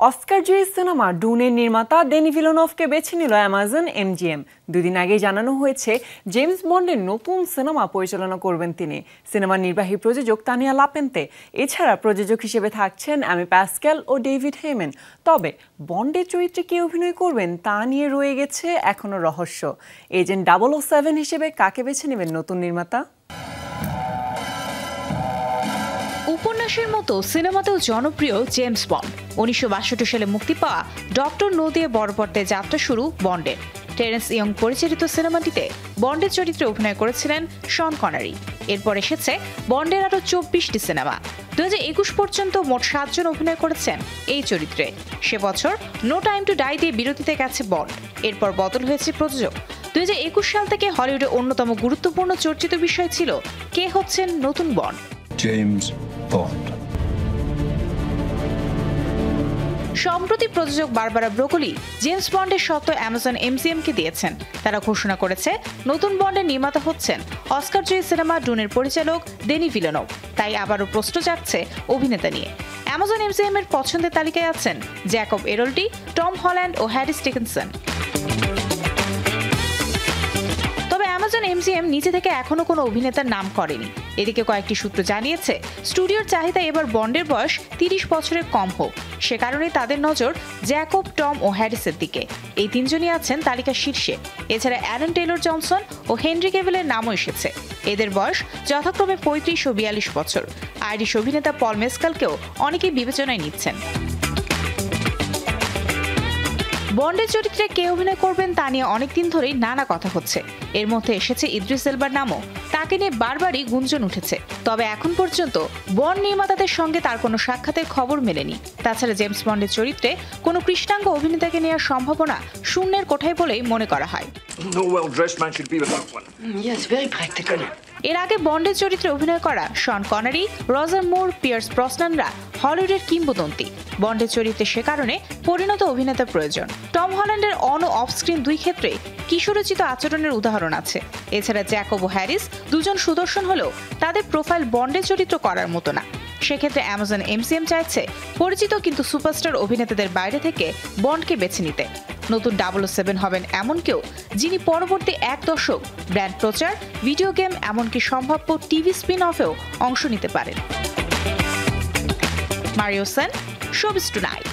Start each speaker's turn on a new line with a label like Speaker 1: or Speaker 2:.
Speaker 1: Oscar জয়ী cinema ডুনের নির্মাতা Denny ভিলোনভকে বেছে নিল অ্যামাজন এমজিএম। দুদিন আগে জানানো হয়েছে জেমস বন্ডের নতুন সিনেমা পরিচালনা করবেন তিনি। সিনেমার নির্বাহী প্রযোজক তানিয়া লাপেন্তে। এছাড়া প্রযোজক হিসেবে থাকছেন অ্যামি প্যাসকেল ও ডেভিড হেমেন। তবে বন্ডের চরিত্রে কে অভিনয় করবেন তা নিয়ে রয়ে গেছে এখনো রহস্য। এজেন্ট 007 হিসেবে কাকে বেছে নেবেন নতুন নির্মাতা?
Speaker 2: উপন্যাসের মতো সিনেমাতেও জনপ্রিয় জেমস বন্ড। 1962 সালে মুক্তি পাওয়া ডক্টর নো দিয়ে বড় পর্দায় যাত্রা শুরু বন্ডের। টেরেন্স ইয়ং পরিচালিত সিনেমাটিতে বন্ডের চরিত্রে অভিনয় করেছিলেন শন কনারি। এরপর এসেছে বন্ডের আরও 24টি সিনেমা। 2021 পর্যন্ত মোট 7 জন অভিনয় করেছেন এই চরিত্রে। সে বছর নো টাইম টু ডাই দিয়ে বিরতিতে গেছে বন্ড। এরপর বদল হয়েছে প্রযোজক। 2021 সাল থেকে হলিউডের অন্যতম গুরুত্বপূর্ণ চর্চিত বিষয় ছিল কে হচ্ছেন নতুন বন্ড।
Speaker 3: James bond.
Speaker 2: সম্প্রতি প্রযোজক বারবারা ব্রোকলি জেমস বন্ডের স্বত্ব অ্যামাজন এমজিএমকে দিয়েছেন। তারা ঘোষণা করেছে নতুন বন্ডের নির্মাতা হচ্ছেন অস্কার জয়ী সিনেমা ডুনের পরিচালক ডেনি ভিলোনভ। তাই আবারও প্রশ্ন জাগছে অভিনেতা নিয়ে। অ্যামাজন এমজিএম এর পছন্দের তালিকায় আছেন জ্যাকব এরল্টি, টম হল্যান্ড ও হ্যারিস ডিকিনসন। অ্যামাজন এমজিএম নিজে থেকে এখনো কোনো অভিনেতার নাম করেনি। এদিকে কয়েকটি সূত্র জানিয়েছে স্টুডিওর চাহিদা এবার বন্ডের বয়স 30 বছরের কম হোক। সে কারণেই তাদের নজর জ্যাকব, টম ও হ্যারিসের দিকে। এই তিনজনই আছেন তালিকার শীর্ষে। এছাড়া অ্যারন টেইলর জনসন ও হেনরি ক্যাভিলের নামও এসেছে। এদের বয়স যথাক্রমে 35 ও 42 বছর। আইরিশ অভিনেতা পল মেসকালকেও অনেকেই বিবেচনায় নিচ্ছেন। বন্ডের চরিত্রে কে অভিনয় করবেন তা নিয়ে অনেকদিন ধরেই নানা কথা হচ্ছে। এর মধ্যে এসেছে ইদ্রিস এলবার নামও। তাকে নিয়ে বারবারই গুঞ্জন উঠেছে। তবে এখন পর্যন্ত বন্ড নির্মাতাদের সঙ্গে তার কোনো সাক্ষাতের খবর মেলেনি। তাছাড়া জেমস বন্ডের চরিত্রে কোনো কৃষ্ণাঙ্গ অভিনেতাকে নেওয়ার সম্ভাবনা শূন্যের কোঠায় বলেই মনে করা হয়। এর আগে বন্ডের চরিত্রে অভিনয় করা Sean Connery, Roger Moore, Pierce ব্রসনানরা হলিউডের কিংবদন্তি। বন্ডের চরিত্রে সে কারণে পরিণত অভিনেতার প্রয়োজন। টম হল্যান্ডের অন ও অফ স্ক্রিন দুই ক্ষেত্রে কিশোরোচিত আচরণের উদাহরণ আছে। এছাড়া জ্যাকব ও হ্যারিস দুজন সুদর্শন হলেও তাদের প্রোফাইল বন্ডের চরিত্র করার মতো না। সেক্ষেত্রে অ্যামাজন এমজিএম চাইছে পরিচিত কিন্তু সুপারস্টার অভিনেতাদের বাইরে থেকে বন্ডকে বেছে নিতে। নতুন 007 হবেন এমন কেউ যিনি পরবর্তী 1 দশক ব্র্যান্ড প্রচার, ভিডিও গেম এমনকি সম্ভাব্য টিভি স্পিন অফেও অংশ নিতে পারেন। Mario Sen, showbiz tonight.